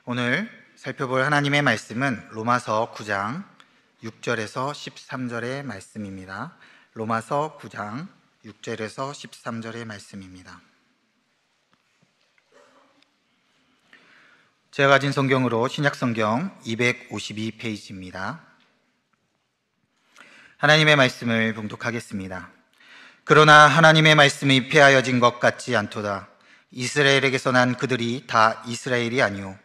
오늘 살펴볼 하나님의 말씀은 로마서 9장 6절에서 13절의 말씀입니다. 로마서 9장 6절에서 13절의 말씀입니다. 제가 가진 성경으로 신약성경 252페이지입니다. 하나님의 말씀을 봉독하겠습니다. 그러나 하나님의 말씀이 폐하여진 것 같지 않도다. 이스라엘에게서 난 그들이 다 이스라엘이 아니오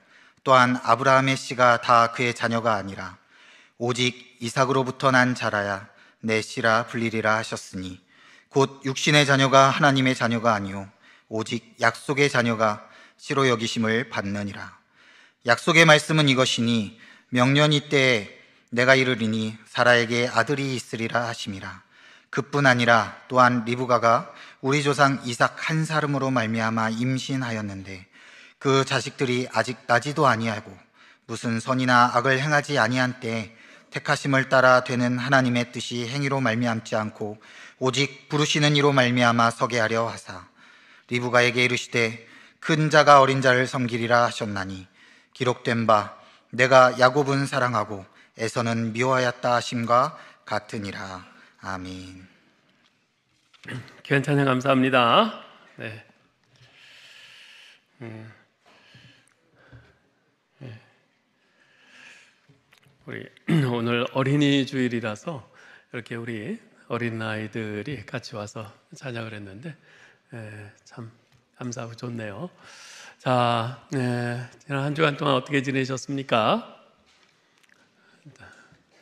또한 아브라함의 씨가 다 그의 자녀가 아니라 오직 이삭으로부터 난 자라야 내 씨라 불리리라 하셨으니 곧 육신의 자녀가 하나님의 자녀가 아니오 오직 약속의 자녀가 씨로 여기심을 받느니라. 약속의 말씀은 이것이니 명년이 때에 내가 이르리니 사라에게 아들이 있으리라 하심이라. 그뿐 아니라 또한 리브가가 우리 조상 이삭 한 사람으로 말미암아 임신하였는데 그 자식들이 아직 나지도 아니하고 무슨 선이나 악을 행하지 아니한 때에 택하심을 따라 되는 하나님의 뜻이 행위로 말미암지 않고 오직 부르시는 이로 말미암아 서게 하려 하사 리브가에게 이르시되 큰 자가 어린 자를 섬기리라 하셨나니 기록된 바 내가 야곱은 사랑하고 에서는 미워하였다 하심과 같으니라. 아멘. 귀한 찬양 감사합니다. 네. 우리 오늘 어린이 주일이라서 이렇게 우리 어린 아이들이 같이 와서 찬양을 했는데 참 감사하고 좋네요. 자, 지난 한 주간 동안 어떻게 지내셨습니까?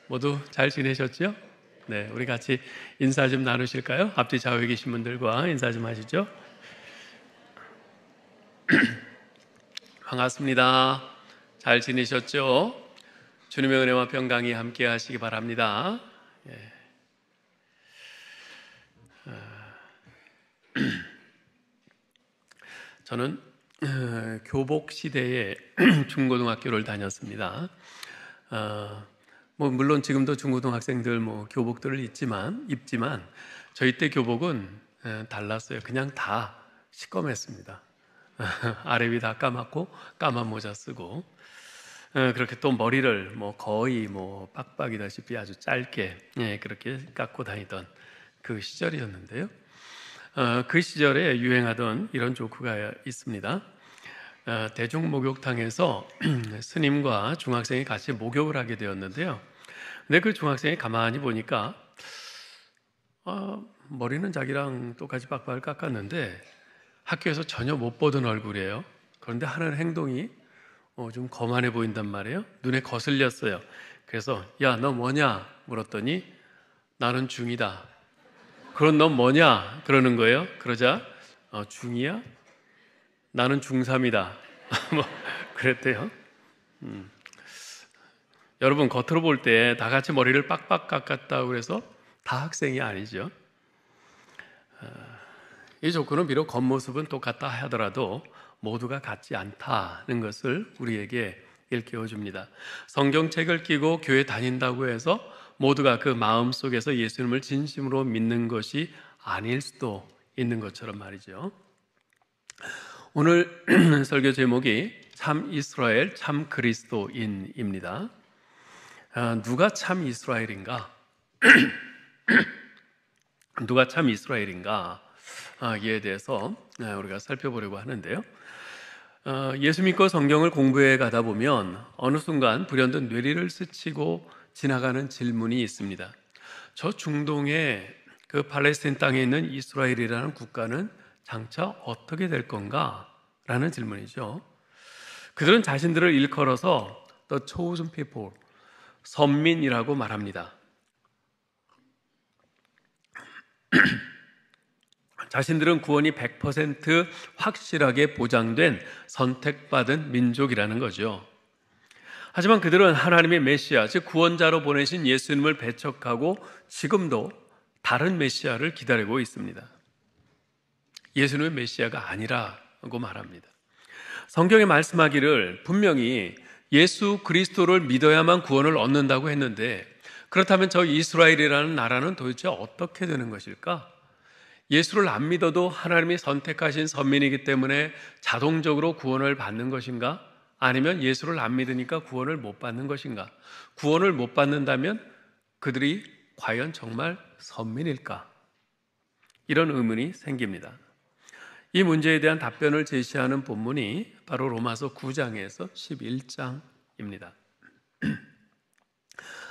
모두 잘 지내셨죠? 네, 우리 같이 인사 좀 나누실까요? 앞뒤 좌우에 계신 분들과 인사 좀 하시죠. 반갑습니다. 잘 지내셨죠? 주님의 은혜와 평강이 함께 하시기 바랍니다. 저는 교복 시대에 중고등학교를 다녔습니다. 물론 지금도 중고등학생들 교복들을 입지만 저희 때 교복은 달랐어요. 그냥 다 시꺼맸습니다. 아래 위 다 까맣고 까만 모자 쓰고 그렇게 또 머리를 거의 빡빡이다시피 아주 짧게 그렇게 깎고 다니던 그 시절이었는데요. 그 시절에 유행하던 이런 조크가 있습니다. 대중목욕탕에서 스님과 중학생이 같이 목욕을 하게 되었는데요. 근데 그 중학생이 가만히 보니까 머리는 자기랑 똑같이 빡빡을 깎았는데 학교에서 전혀 못 보던 얼굴이에요. 그런데 하는 행동이 좀 거만해 보인단 말이에요. 눈에 거슬렸어요. 그래서 야, 너 뭐냐? 물었더니 나는 중이다. 그럼 넌 뭐냐? 그러는 거예요. 그러자 중이야? 나는 중3이다. 그랬대요. 여러분 겉으로 볼 때 다 같이 머리를 빡빡 깎았다고 해서 다 학생이 아니죠. 이 조건은 비록 겉모습은 똑같다 하더라도 모두가 같지 않다는 것을 우리에게 일깨워 줍니다. 성경책을 끼고 교회 다닌다고 해서 모두가 그 마음속에서 예수님을 진심으로 믿는 것이 아닐 수도 있는 것처럼 말이죠. 오늘 설교 제목이 참 이스라엘, 참 그리스도인입니다. 누가 참 이스라엘인가? 누가 참 이스라엘인가? 이에 대해서 우리가 살펴보려고 하는데요. 예수 믿고 성경을 공부해 가다 보면 어느 순간 불현듯 뇌리를 스치고 지나가는 질문이 있습니다. 저 중동의 그 팔레스타인 땅에 있는 이스라엘이라는 국가는 장차 어떻게 될 건가? 라는 질문이죠. 그들은 자신들을 일컬어서 The chosen people, 선민이라고 말합니다. 자신들은 구원이 100% 확실하게 보장된 선택받은 민족이라는 거죠. 하지만 그들은 하나님의 메시아, 즉 구원자로 보내신 예수님을 배척하고 지금도 다른 메시아를 기다리고 있습니다. 예수님의 메시아가 아니라고 말합니다. 성경에 말씀하기를 분명히 예수 그리스도를 믿어야만 구원을 얻는다고 했는데 그렇다면 저 이스라엘이라는 나라는 도대체 어떻게 되는 것일까? 예수를 안 믿어도 하나님이 선택하신 선민이기 때문에 자동적으로 구원을 받는 것인가? 아니면 예수를 안 믿으니까 구원을 못 받는 것인가? 구원을 못 받는다면 그들이 과연 정말 선민일까? 이런 의문이 생깁니다. 이 문제에 대한 답변을 제시하는 본문이 바로 로마서 9장에서 11장입니다.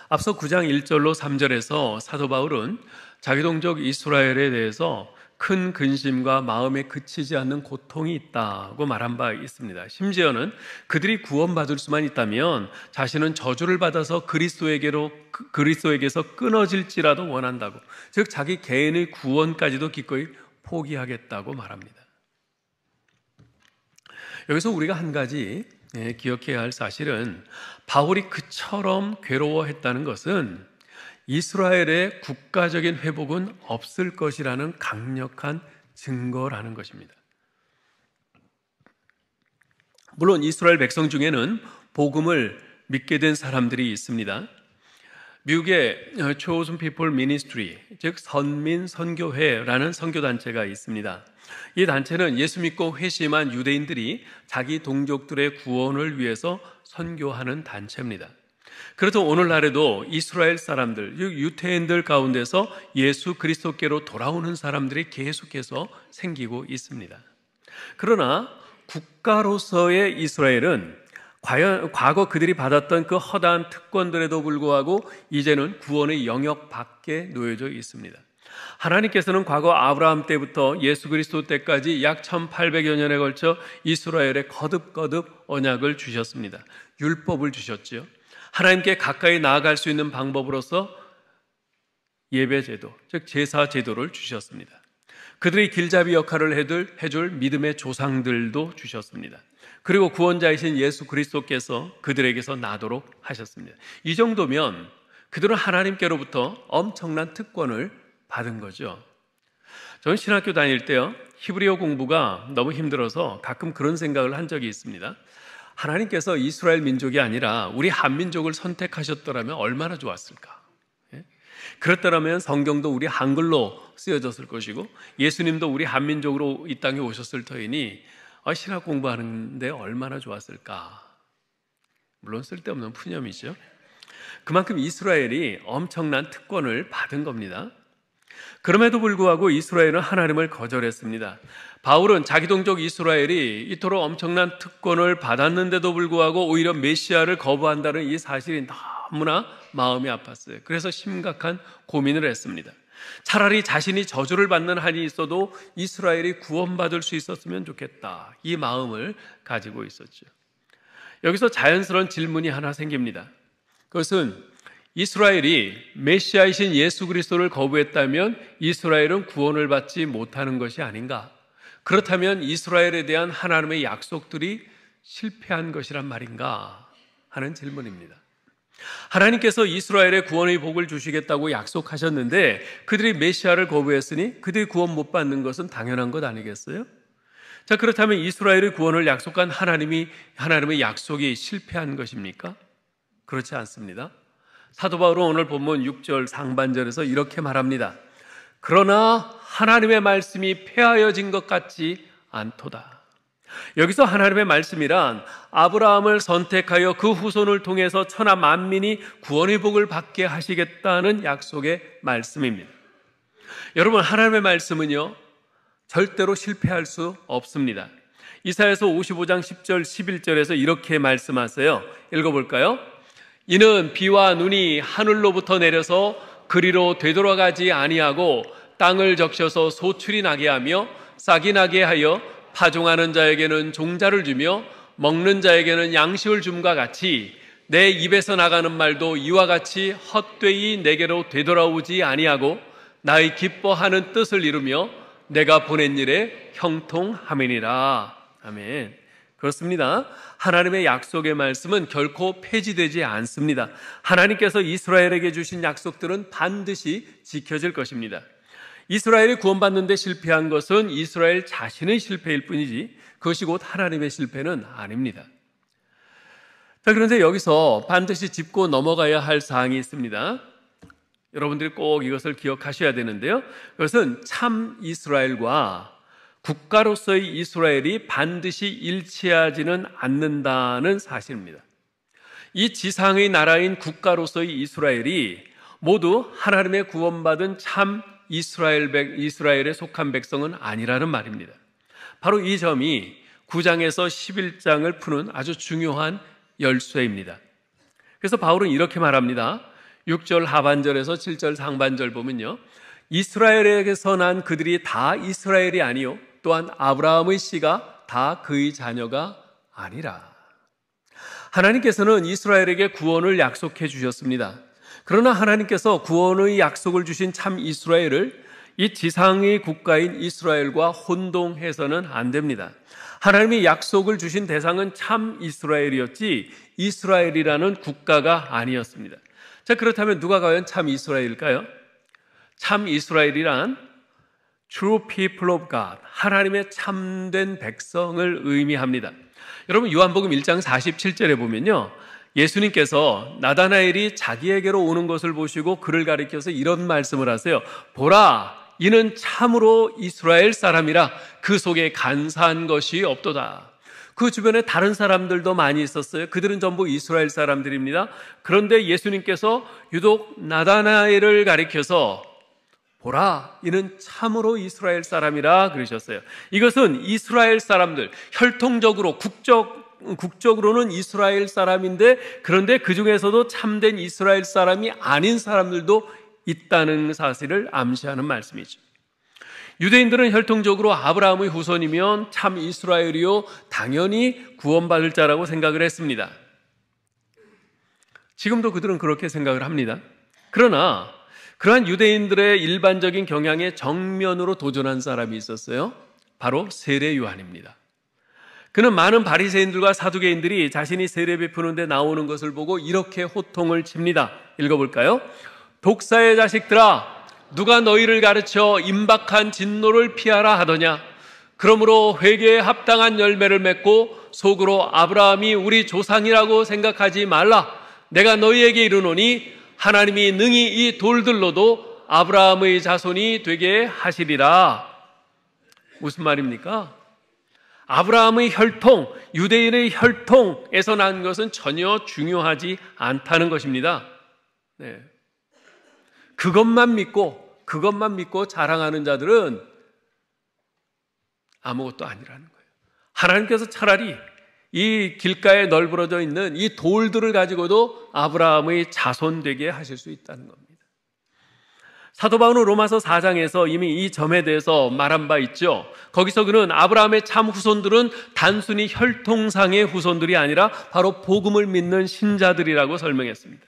앞서 9장 1절로 3절에서 사도 바울은 자기 동족 이스라엘에 대해서 큰 근심과 마음에 그치지 않는 고통이 있다고 말한 바 있습니다. 심지어는 그들이 구원받을 수만 있다면 자신은 저주를 받아서 그리스도에게서 끊어질지라도 원한다고, 즉 자기 개인의 구원까지도 기꺼이 포기하겠다고 말합니다. 여기서 우리가 한 가지 기억해야 할 사실은, 바울이 그처럼 괴로워했다는 것은 이스라엘의 국가적인 회복은 없을 것이라는 강력한 증거라는 것입니다. 물론 이스라엘 백성 중에는 복음을 믿게 된 사람들이 있습니다. 미국의 Chosen People Ministry, 즉 선민 선교회라는 선교단체가 있습니다. 이 단체는 예수 믿고 회심한 유대인들이 자기 동족들의 구원을 위해서 선교하는 단체입니다. 그래도 오늘날에도 이스라엘 사람들, 유태인들 가운데서 예수 그리스도께로 돌아오는 사람들이 계속해서 생기고 있습니다. 그러나 국가로서의 이스라엘은 과거 그들이 받았던 그 허다한 특권들에도 불구하고 이제는 구원의 영역 밖에 놓여져 있습니다. 하나님께서는 과거 아브라함 때부터 예수 그리스도 때까지 약 1800여 년에 걸쳐 이스라엘에 거듭거듭 언약을 주셨습니다. 율법을 주셨죠. 하나님께 가까이 나아갈 수 있는 방법으로서 예배제도, 즉 제사제도를 주셨습니다. 그들의 길잡이 역할을 해줄 믿음의 조상들도 주셨습니다. 그리고 구원자이신 예수 그리스도께서 그들에게서 나도록 하셨습니다. 이 정도면 그들은 하나님께로부터 엄청난 특권을 받은 거죠. 저는 신학교 다닐 때요, 히브리어 공부가 너무 힘들어서 가끔 그런 생각을 한 적이 있습니다. 하나님께서 이스라엘 민족이 아니라 우리 한민족을 선택하셨더라면 얼마나 좋았을까? 그렇다면 성경도 우리 한글로 쓰여졌을 것이고 예수님도 우리 한민족으로 이 땅에 오셨을 터이니 신학 공부하는데 얼마나 좋았을까? 물론 쓸데없는 푸념이죠. 그만큼 이스라엘이 엄청난 특권을 받은 겁니다. 그럼에도 불구하고 이스라엘은 하나님을 거절했습니다. 바울은 자기 동족 이스라엘이 이토록 엄청난 특권을 받았는데도 불구하고 오히려 메시아를 거부한다는 이 사실이 너무나 마음이 아팠어요. 그래서 심각한 고민을 했습니다. 차라리 자신이 저주를 받는 한이 있어도 이스라엘이 구원받을 수 있었으면 좋겠다, 이 마음을 가지고 있었죠. 여기서 자연스러운 질문이 하나 생깁니다. 그것은 이스라엘이 메시아이신 예수 그리스도를 거부했다면 이스라엘은 구원을 받지 못하는 것이 아닌가? 그렇다면 이스라엘에 대한 하나님의 약속들이 실패한 것이란 말인가 하는 질문입니다. 하나님께서 이스라엘의 구원의 복을 주시겠다고 약속하셨는데 그들이 메시아를 거부했으니 그들이 구원 못 받는 것은 당연한 것 아니겠어요? 자, 그렇다면 이스라엘의 구원을 약속한 하나님의 약속이 실패한 것입니까? 그렇지 않습니다. 사도 바울은 오늘 본문 6절 상반절에서 이렇게 말합니다. 그러나 하나님의 말씀이 폐하여진 것 같지 않도다. 여기서 하나님의 말씀이란 아브라함을 선택하여 그 후손을 통해서 천하 만민이 구원의 복을 받게 하시겠다는 약속의 말씀입니다. 여러분, 하나님의 말씀은요, 절대로 실패할 수 없습니다. 이사야서 55장 10절 11절에서 이렇게 말씀하세요. 읽어볼까요? 이는 비와 눈이 하늘로부터 내려서 그리로 되돌아가지 아니하고 땅을 적셔서 소출이 나게 하며 싹이 나게 하여 파종하는 자에게는 종자를 주며 먹는 자에게는 양식을 줌과 같이 내 입에서 나가는 말도 이와 같이 헛되이 내게로 되돌아오지 아니하고 나의 기뻐하는 뜻을 이루며 내가 보낸 일에 형통함이니라. 아멘. 그렇습니다. 하나님의 약속의 말씀은 결코 폐지되지 않습니다. 하나님께서 이스라엘에게 주신 약속들은 반드시 지켜질 것입니다. 이스라엘이 구원받는 데 실패한 것은 이스라엘 자신의 실패일 뿐이지 그것이 곧 하나님의 실패는 아닙니다. 자, 그런데 여기서 반드시 짚고 넘어가야 할 사항이 있습니다. 여러분들이 꼭 이것을 기억하셔야 되는데요. 그것은 참 이스라엘과 국가로서의 이스라엘이 반드시 일치하지는 않는다는 사실입니다. 이 지상의 나라인 국가로서의 이스라엘이 모두 하나님의 구원받은 참 이스라엘에 속한 백성은 아니라는 말입니다. 바로 이 점이 9장에서 11장을 푸는 아주 중요한 열쇠입니다. 그래서 바울은 이렇게 말합니다. 6절 하반절에서 7절 상반절 보면요, 이스라엘에게서 난 그들이 다 이스라엘이 아니요 또한 아브라함의 씨가 다 그의 자녀가 아니라. 하나님께서는 이스라엘에게 구원을 약속해 주셨습니다. 그러나 하나님께서 구원의 약속을 주신 참 이스라엘을 이 지상의 국가인 이스라엘과 혼동해서는 안 됩니다. 하나님이 약속을 주신 대상은 참 이스라엘이었지 이스라엘이라는 국가가 아니었습니다. 자, 그렇다면 누가 과연 참 이스라엘일까요? 참 이스라엘이란 True people of God, 하나님의 참된 백성을 의미합니다. 여러분, 요한복음 1장 47절에 보면요, 예수님께서 나다나엘이 자기에게로 오는 것을 보시고 그를 가리켜서 이런 말씀을 하세요. 보라, 이는 참으로 이스라엘 사람이라, 그 속에 간사한 것이 없도다. 그 주변에 다른 사람들도 많이 있었어요. 그들은 전부 이스라엘 사람들입니다. 그런데 예수님께서 유독 나다나엘을 가리켜서 보라, 이는 참으로 이스라엘 사람이라 그러셨어요. 이것은 이스라엘 사람들, 혈통적으로 국적으로는 이스라엘 사람인데, 그런데 그 중에서도 참된 이스라엘 사람이 아닌 사람들도 있다는 사실을 암시하는 말씀이죠. 유대인들은 혈통적으로 아브라함의 후손이면 참 이스라엘이요 당연히 구원받을 자라고 생각을 했습니다. 지금도 그들은 그렇게 생각을 합니다. 그러나 그러한 유대인들의 일반적인 경향에 정면으로 도전한 사람이 있었어요. 바로 세례 요한입니다. 그는 많은 바리새인들과 사두개인들이 자신이 세례 베푸는 데 나오는 것을 보고 이렇게 호통을 칩니다. 읽어볼까요? 독사의 자식들아, 누가 너희를 가르쳐 임박한 진노를 피하라 하더냐? 그러므로 회개에 합당한 열매를 맺고 속으로 아브라함이 우리 조상이라고 생각하지 말라. 내가 너희에게 이르노니 하나님이 능히 이 돌들로도 아브라함의 자손이 되게 하시리라. 무슨 말입니까? 아브라함의 혈통, 유대인의 혈통에서 난 것은 전혀 중요하지 않다는 것입니다. 네. 그것만 믿고 자랑하는 자들은 아무것도 아니라는 거예요. 하나님께서 차라리 이 길가에 널브러져 있는 이 돌들을 가지고도 아브라함의 자손 되게 하실 수 있다는 겁니다. 사도 바울은 로마서 4장에서 이미 이 점에 대해서 말한 바 있죠. 거기서 그는 아브라함의 참 후손들은 단순히 혈통상의 후손들이 아니라 바로 복음을 믿는 신자들이라고 설명했습니다.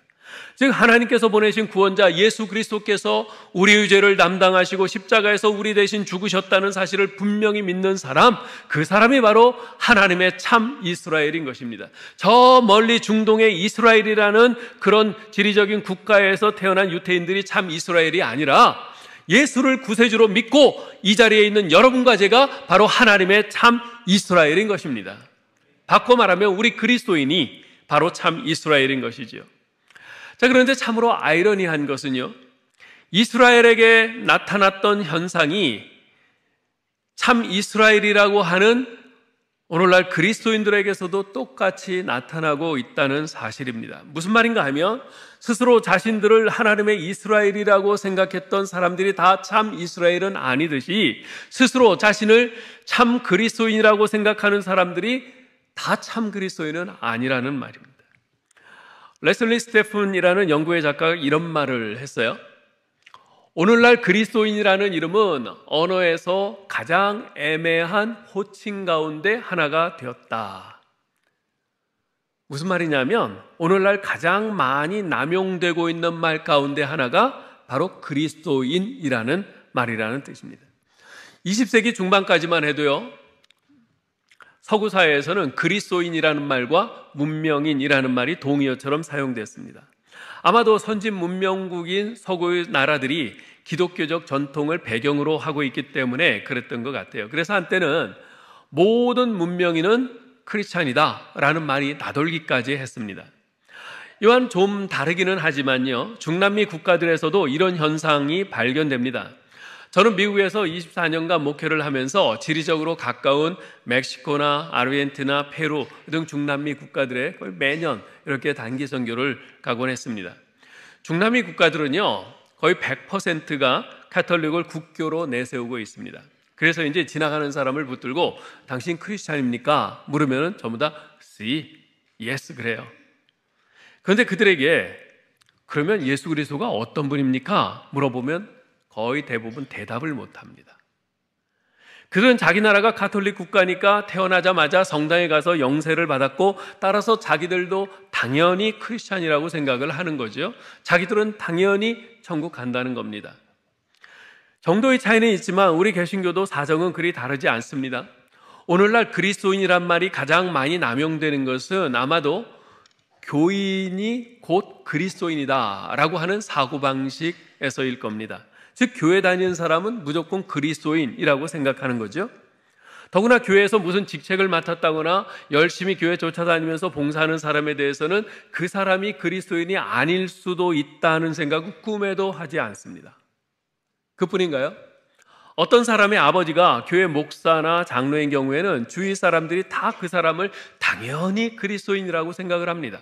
즉 하나님께서 보내신 구원자 예수 그리스도께서 우리의 죄를 담당하시고 십자가에서 우리 대신 죽으셨다는 사실을 분명히 믿는 사람, 그 사람이 바로 하나님의 참 이스라엘인 것입니다. 저 멀리 중동의 이스라엘이라는 그런 지리적인 국가에서 태어난 유태인들이 참 이스라엘이 아니라 예수를 구세주로 믿고 이 자리에 있는 여러분과 제가 바로 하나님의 참 이스라엘인 것입니다. 바꿔 말하면 우리 그리스도인이 바로 참 이스라엘인 것이죠. 자, 그런데 참으로 아이러니한 것은요, 이스라엘에게 나타났던 현상이 참 이스라엘이라고 하는 오늘날 그리스도인들에게서도 똑같이 나타나고 있다는 사실입니다. 무슨 말인가 하면 스스로 자신들을 하나님의 이스라엘이라고 생각했던 사람들이 다 참 이스라엘은 아니듯이 스스로 자신을 참 그리스도인이라고 생각하는 사람들이 다 참 그리스도인은 아니라는 말입니다. 레슬리 스테픈이라는 영국의 작가가 이런 말을 했어요. 오늘날 그리스도인이라는 이름은 언어에서 가장 애매한 호칭 가운데 하나가 되었다. 무슨 말이냐면 오늘날 가장 많이 남용되고 있는 말 가운데 하나가 바로 그리스도인이라는 말이라는 뜻입니다. 20세기 중반까지만 해도요, 서구 사회에서는 그리스도인이라는 말과 문명인이라는 말이 동의어처럼 사용됐습니다. 아마도 선진 문명국인 서구의 나라들이 기독교적 전통을 배경으로 하고 있기 때문에 그랬던 것 같아요. 그래서 한때는 모든 문명인은 크리스찬이다 라는 말이 나돌기까지 했습니다. 이와는 좀 다르기는 하지만요, 중남미 국가들에서도 이런 현상이 발견됩니다. 저는 미국에서 24년간 목회를 하면서 지리적으로 가까운 멕시코나 아르헨티나, 페루 등 중남미 국가들에 거의 매년 이렇게 단기 선교를 가곤 했습니다. 중남미 국가들은요, 거의 100%가 카톨릭을 국교로 내세우고 있습니다. 그래서 이제 지나가는 사람을 붙들고 당신 크리스찬입니까? 물으면 전부 다 sí, yes 그래요. 그런데 그들에게 그러면 예수 그리스도가 어떤 분입니까? 물어보면 거의 대부분 대답을 못합니다. 그들은 자기 나라가 가톨릭 국가니까 태어나자마자 성당에 가서 영세를 받았고 따라서 자기들도 당연히 크리스찬이라고 생각을 하는 거죠. 자기들은 당연히 천국 간다는 겁니다. 정도의 차이는 있지만 우리 개신교도 사정은 그리 다르지 않습니다. 오늘날 그리스도인이란 말이 가장 많이 남용되는 것은 아마도 교인이 곧 그리스도인이다 라고 하는 사고방식에서일 겁니다. 즉 교회 다니는 사람은 무조건 그리스도인이라고 생각하는 거죠. 더구나 교회에서 무슨 직책을 맡았다거나 열심히 교회 쫓아다니면서 봉사하는 사람에 대해서는 그 사람이 그리스도인이 아닐 수도 있다는 생각은 꿈에도 하지 않습니다. 그뿐인가요? 어떤 사람의 아버지가 교회 목사나 장로인 경우에는 주위 사람들이 다 그 사람을 당연히 그리스도인이라고 생각을 합니다.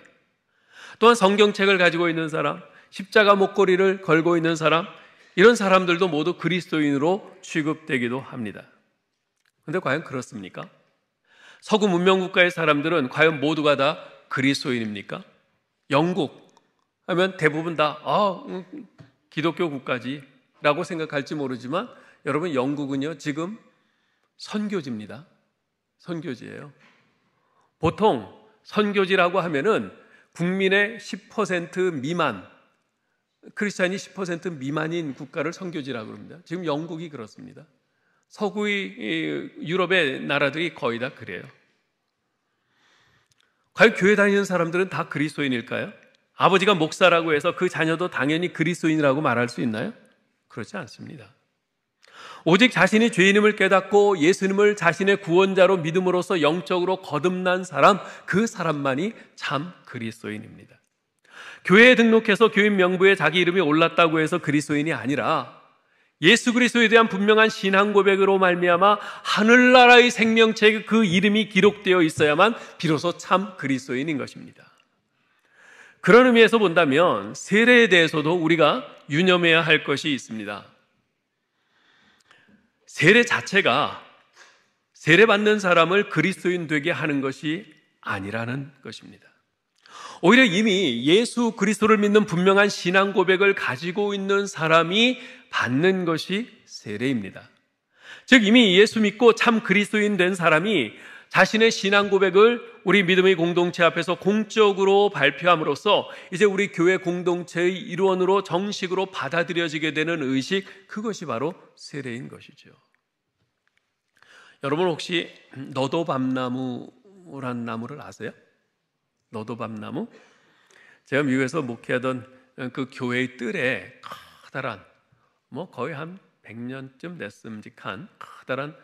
또한 성경책을 가지고 있는 사람, 십자가 목걸이를 걸고 있는 사람, 이런 사람들도 모두 그리스도인으로 취급되기도 합니다. 그런데 과연 그렇습니까? 서구 문명국가의 사람들은 과연 모두가 다 그리스도인입니까? 영국 하면 대부분 다 기독교 국가지 라고 생각할지 모르지만 여러분, 영국은요 지금 선교지입니다. 선교지예요. 보통 선교지라고 하면은 국민의 10% 미만, 크리스찬이 10% 미만인 국가를 선교지라고 합니다. 지금 영국이 그렇습니다. 서구의 유럽의 나라들이 거의 다 그래요. 과연 교회 다니는 사람들은 다 그리스도인일까요? 아버지가 목사라고 해서 그 자녀도 당연히 그리스도인이라고 말할 수 있나요? 그렇지 않습니다. 오직 자신이 죄인임을 깨닫고 예수님을 자신의 구원자로 믿음으로써 영적으로 거듭난 사람, 그 사람만이 참 그리스도인입니다. 교회에 등록해서 교인 명부에 자기 이름이 올랐다고 해서 그리스도인이 아니라 예수 그리스도에 대한 분명한 신앙 고백으로 말미암아 하늘나라의 생명책에 그 이름이 기록되어 있어야만 비로소 참 그리스도인인 것입니다. 그런 의미에서 본다면 세례에 대해서도 우리가 유념해야 할 것이 있습니다. 세례 자체가 세례받는 사람을 그리스도인 되게 하는 것이 아니라는 것입니다. 오히려 이미 예수 그리스도를 믿는 분명한 신앙 고백을 가지고 있는 사람이 받는 것이 세례입니다. 즉 이미 예수 믿고 참 그리스도인 된 사람이 자신의 신앙 고백을 우리 믿음의 공동체 앞에서 공적으로 발표함으로써 이제 우리 교회 공동체의 일원으로 정식으로 받아들여지게 되는 의식, 그것이 바로 세례인 것이죠. 여러분 혹시 너도밤나무란 나무를 아세요? 너도밤나무? 제가 미국에서 목회하던 그 교회의 뜰에 커다란, 거의 한 100년쯤 됐음직한 커다란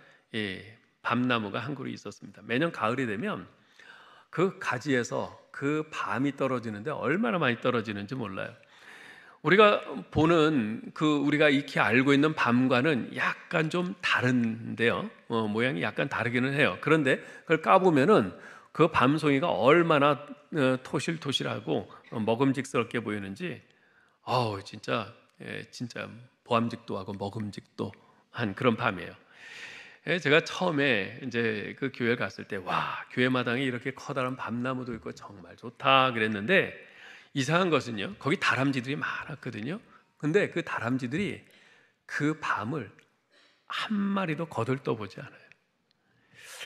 밤나무가 한 그루 있었습니다. 매년 가을이 되면 그 가지에서 그 밤이 떨어지는데 얼마나 많이 떨어지는지 몰라요. 우리가 보는 우리가 익히 알고 있는 밤과는 약간 좀 다른데요. 모양이 약간 다르기는 해요. 그런데 그걸 까보면은 그 밤송이가 얼마나 토실토실하고 먹음직스럽게 보이는지, 진짜 보암직도 하고 먹음직도 한 그런 밤이에요. 제가 처음에 이제 그 교회를 갔을 때, 교회 마당에 이렇게 커다란 밤나무도 있고 정말 좋다 그랬는데, 이상한 것은요, 거기 다람쥐들이 많았거든요. 근데 그 다람쥐들이 그 밤을 한 마리도 거들떠보지 않아요.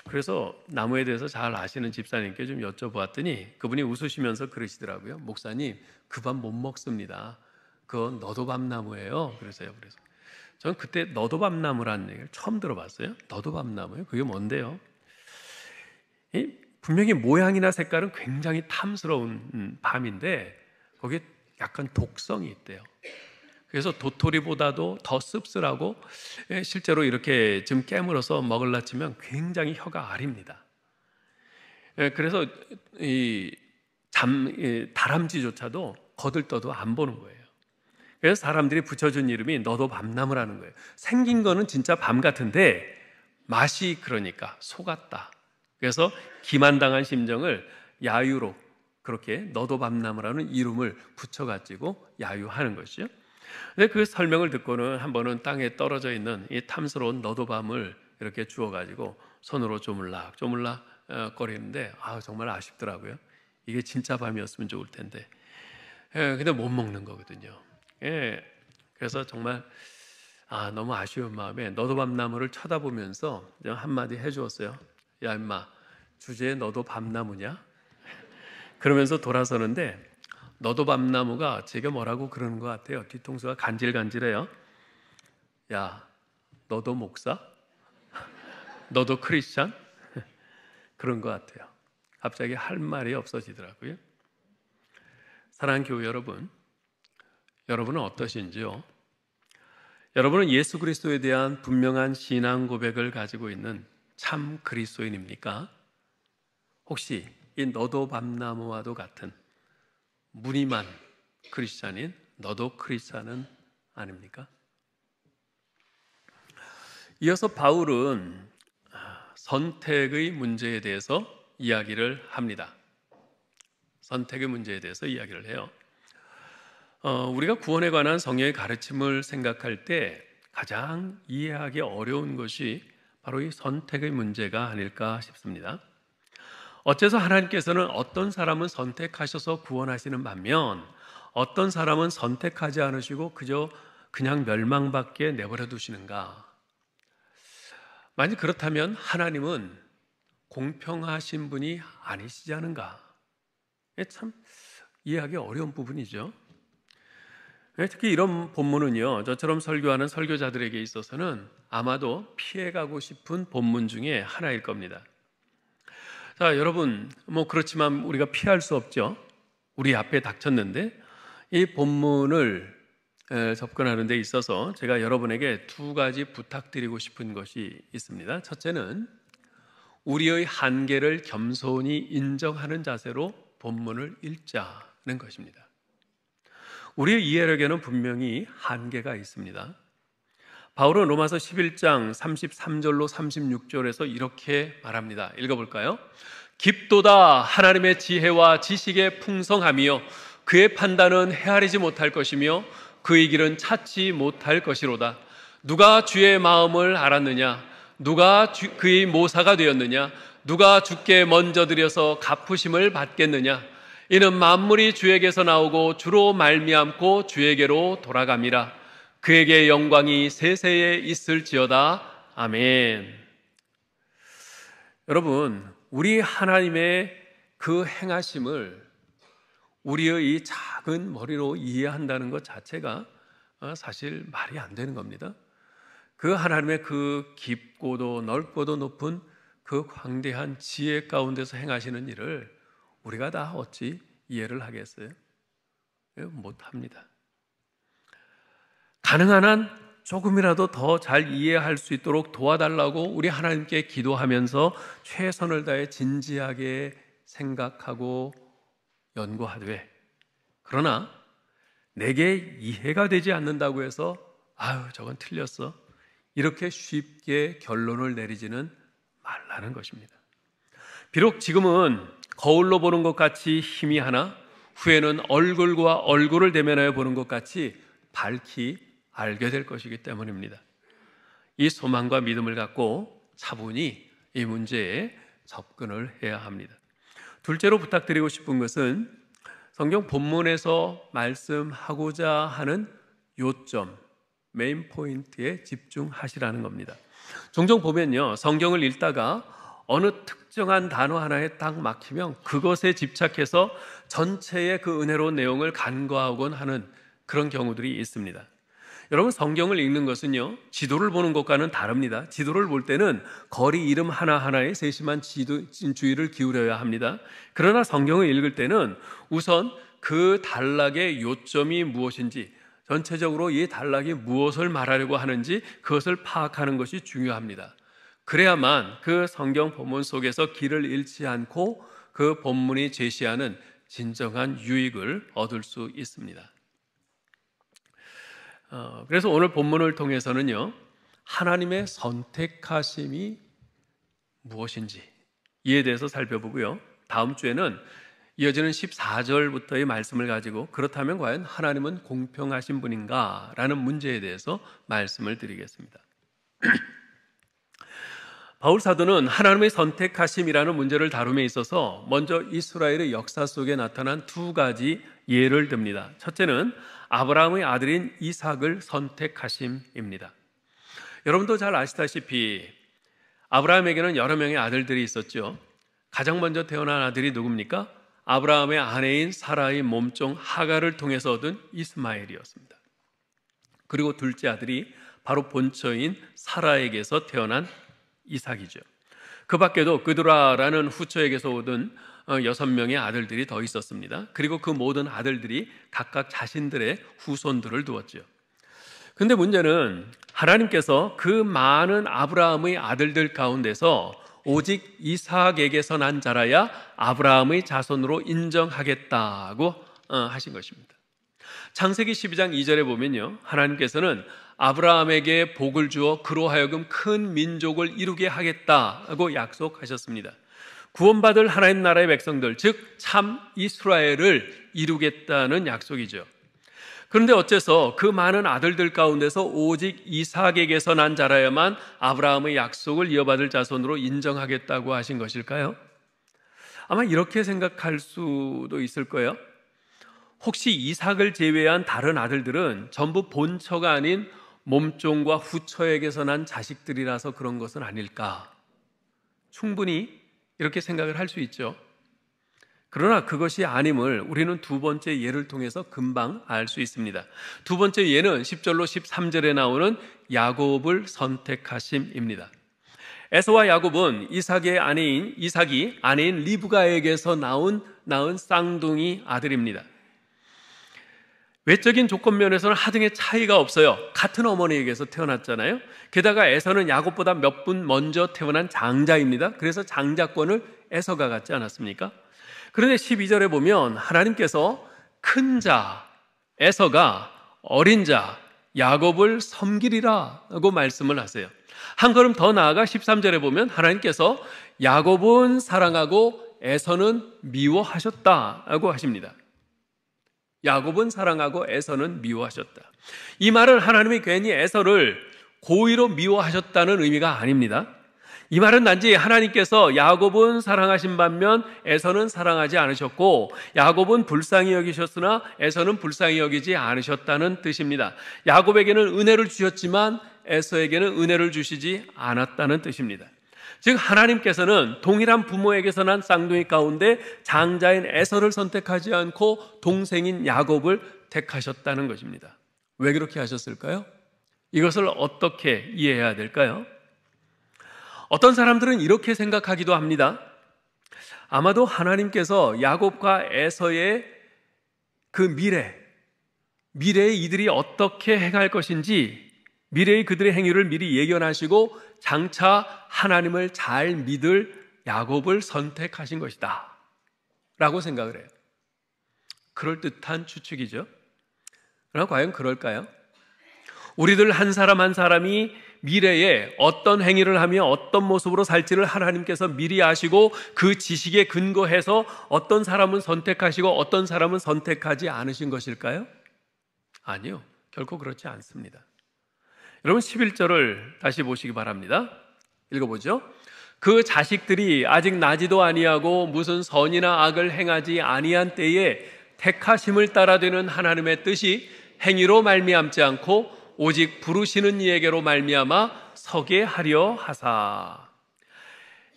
그래서 나무에 대해서 잘 아시는 집사님께 좀 여쭤보았더니 그분이 웃으시면서 그러시더라고요. 목사님, 그 밤 못 먹습니다. 그건 너도밤나무예요. 그래서 저는 그때 너도밤나무라는 얘기를 처음 들어봤어요. 너도밤나무요? 그게 뭔데요? 분명히 모양이나 색깔은 굉장히 탐스러운 밤인데 거기에 약간 독성이 있대요. 그래서 도토리보다도 더 씁쓸하고 실제로 이렇게 좀 깨물어서 먹으려 치면 굉장히 혀가 아립니다. 그래서 다람쥐조차도 거들떠도 안 보는 거예요. 그래서 사람들이 붙여준 이름이 너도 밤나무라는 거예요. 생긴 거는 진짜 밤 같은데 맛이 그러니까 속았다. 그래서 기만당한 심정을 야유로 그렇게 너도 밤나무라는 이름을 붙여가지고 야유하는 것이죠. 근데 그 설명을 듣고는 한 번은 땅에 떨어져 있는 이 탐스러운 너도 밤을 이렇게 주워가지고 손으로 조물락 거리는데 정말 아쉽더라고요. 이게 진짜 밤이었으면 좋을 텐데. 근데 못 먹는 거거든요. 그래서 정말 너무 아쉬운 마음에 너도 밤나무를 쳐다보면서 한마디 해주었어요. 야 임마, 주제에 너도 밤나무냐? 그러면서 돌아서는데 너도 밤나무가 제게 뭐라고 그러는 것 같아요. 뒤통수가 간질간질해요. 야, 너도 목사? 너도 크리스찬? 그런 것 같아요. 갑자기 할 말이 없어지더라고요. 사랑하는 교회 여러분, 여러분은 어떠신지요? 여러분은 예수 그리스도에 대한 분명한 신앙 고백을 가지고 있는 참 그리스도인입니까? 혹시 이 너도 밤나무와도 같은 무늬만 크리스찬인 너도 크리스찬은 아닙니까? 이어서 바울은 선택의 문제에 대해서 이야기를 합니다. 선택의 문제에 대해서 이야기를 해요. 우리가 구원에 관한 성경의 가르침을 생각할 때 가장 이해하기 어려운 것이 바로 이 선택의 문제가 아닐까 싶습니다. 어째서 하나님께서는 어떤 사람은 선택하셔서 구원하시는 반면 어떤 사람은 선택하지 않으시고 그냥 멸망밖에 내버려 두시는가? 만약 그렇다면 하나님은 공평하신 분이 아니시지 않은가? 참 이해하기 어려운 부분이죠. 특히 이런 본문은요, 저처럼 설교하는 설교자들에게 있어서는 아마도 피해가고 싶은 본문 중에 하나일 겁니다. 자, 여러분, 그렇지만 우리가 피할 수 없죠. 우리 앞에 닥쳤는데 이 본문을 접근하는 데 있어서 제가 여러분에게 두 가지 부탁드리고 싶은 것이 있습니다. 첫째는 우리의 한계를 겸손히 인정하는 자세로 본문을 읽자는 것입니다. 우리의 이해력에는 분명히 한계가 있습니다. 바울은 로마서 11장 33절로 36절에서 이렇게 말합니다. 읽어볼까요? 깊도다 하나님의 지혜와 지식의 풍성함이요 그의 판단은 헤아리지 못할 것이며 그의 길은 찾지 못할 것이로다. 누가 주의 마음을 알았느냐? 누가 그의 모사가 되었느냐? 누가 주께 먼저 드려서 갚으심을 받겠느냐? 이는 만물이 주에게서 나오고 주로 말미암고 주에게로 돌아갑니다. 그에게 영광이 세세에 있을지어다. 아멘. 여러분, 우리 하나님의 그 행하심을 우리의 이 작은 머리로 이해한다는 것 자체가 사실 말이 안 되는 겁니다. 그 하나님의 그 깊고도 넓고도 높은 그 광대한 지혜 가운데서 행하시는 일을 우리가 다 어찌 이해를 하겠어요? 못합니다. 가능한 한 조금이라도 더 잘 이해할 수 있도록 도와달라고 우리 하나님께 기도하면서 최선을 다해 진지하게 생각하고 연구하되, 그러나 내게 이해가 되지 않는다고 해서 저건 틀렸어, 이렇게 쉽게 결론을 내리지는 말라는 것입니다. 비록 지금은 거울로 보는 것 같이 희미하나 후에는 얼굴과 얼굴을 대면하여 보는 것 같이 밝히 알게 될 것이기 때문입니다. 이 소망과 믿음을 갖고 차분히 이 문제에 접근을 해야 합니다. 둘째로 부탁드리고 싶은 것은 성경 본문에서 말씀하고자 하는 요점, 메인 포인트에 집중하시라는 겁니다. 종종 보면요, 성경을 읽다가 어느 특정한 단어 하나에 딱 막히면 그것에 집착해서 전체의 그 은혜로운 내용을 간과하곤 하는 그런 경우들이 있습니다. 여러분, 성경을 읽는 것은요, 지도를 보는 것과는 다릅니다. 지도를 볼 때는 거리 이름 하나하나에 세심한 주의를 기울여야 합니다. 그러나 성경을 읽을 때는 우선 그 단락의 요점이 무엇인지, 전체적으로 이 단락이 무엇을 말하려고 하는지 그것을 파악하는 것이 중요합니다. 그래야만 그 성경 본문 속에서 길을 잃지 않고 그 본문이 제시하는 진정한 유익을 얻을 수 있습니다. 그래서 오늘 본문을 통해서는요, 하나님의 선택하심이 무엇인지 이에 대해서 살펴보고요, 다음 주에는 이어지는 14절부터의 말씀을 가지고 그렇다면 과연 하나님은 공평하신 분인가? 라는 문제에 대해서 말씀을 드리겠습니다. 바울 사도는 하나님의 선택하심이라는 문제를 다룸에 있어서 먼저 이스라엘의 역사 속에 나타난 두 가지 예를 듭니다. 첫째는 아브라함의 아들인 이삭을 선택하심입니다. 여러분도 잘 아시다시피 아브라함에게는 여러 명의 아들들이 있었죠. 가장 먼저 태어난 아들이 누굽니까? 아브라함의 아내인 사라의 몸종 하갈을 통해서 얻은 이스마엘이었습니다. 그리고 둘째 아들이 바로 본처인 사라에게서 태어난 이삭이죠. 그 밖에도 그두라라는 후처에게서 얻은 6명의 아들들이 더 있었습니다. 그리고 그 모든 아들들이 각각 자신들의 후손들을 두었죠. 근데 문제는 하나님께서 그 많은 아브라함의 아들들 가운데서 오직 이삭에게서 난 자라야 아브라함의 자손으로 인정하겠다고 하신 것입니다. 창세기 12장 2절에 보면요, 하나님께서는 아브라함에게 복을 주어 그로 하여금 큰 민족을 이루게 하겠다고 약속하셨습니다. 구원받을 하나님 나라의 백성들, 즉 참 이스라엘을 이루겠다는 약속이죠. 그런데 어째서 그 많은 아들들 가운데서 오직 이삭에게서 난 자라야만 아브라함의 약속을 이어받을 자손으로 인정하겠다고 하신 것일까요? 아마 이렇게 생각할 수도 있을 거예요. 혹시 이삭을 제외한 다른 아들들은 전부 본처가 아닌 몸종과 후처에게서 난 자식들이라서 그런 것은 아닐까? 충분히 이렇게 생각을 할 수 있죠. 그러나 그것이 아님을 우리는 두 번째 예를 통해서 금방 알 수 있습니다. 두 번째 예는 10절로 13절에 나오는 야곱을 선택하심입니다. 에서와 야곱은 이삭이 아내인 리브가에게서 낳은 쌍둥이 아들입니다. 외적인 조건면에서는 하등의 차이가 없어요. 같은 어머니에게서 태어났잖아요. 게다가 에서는 야곱보다 몇 분 먼저 태어난 장자입니다. 그래서 장자권을 에서가 갖지 않았습니까? 그런데 12절에 보면 하나님께서 큰 자 에서가 어린 자 야곱을 섬기리라고 말씀을 하세요. 한 걸음 더 나아가 13절에 보면 하나님께서 야곱은 사랑하고 에서는 미워하셨다고 하십니다. 야곱은 사랑하고 에서는 미워하셨다. 이 말은 하나님이 괜히 에서를 고의로 미워하셨다는 의미가 아닙니다. 이 말은 단지 하나님께서 야곱은 사랑하신 반면 에서는 사랑하지 않으셨고, 야곱은 불쌍히 여기셨으나 에서는 불쌍히 여기지 않으셨다는 뜻입니다. 야곱에게는 은혜를 주셨지만 에서에게는 은혜를 주시지 않았다는 뜻입니다. 즉 하나님께서는 동일한 부모에게서 난 쌍둥이 가운데 장자인 에서를 선택하지 않고 동생인 야곱을 택하셨다는 것입니다. 왜 그렇게 하셨을까요? 이것을 어떻게 이해해야 될까요? 어떤 사람들은 이렇게 생각하기도 합니다. 아마도 하나님께서 야곱과 에서의 그 미래에 이들이 어떻게 행할 것인지 미래의 그들의 행위를 미리 예견하시고 장차 하나님을 잘 믿을 야곱을 선택하신 것이다 라고 생각을 해요. 그럴듯한 추측이죠. 그러나 과연 그럴까요? 우리들 한 사람 한 사람이 미래에 어떤 행위를 하며 어떤 모습으로 살지를 하나님께서 미리 아시고 그 지식에 근거해서 어떤 사람은 선택하시고 어떤 사람은 선택하지 않으신 것일까요? 아니요, 결코 그렇지 않습니다. 여러분 11절을 다시 보시기 바랍니다. 읽어보죠. 그 자식들이 아직 나지도 아니하고 무슨 선이나 악을 행하지 아니한 때에 택하심을 따라 되는 하나님의 뜻이 행위로 말미암지 않고 오직 부르시는 이에게로 말미암아 서게 하려 하사.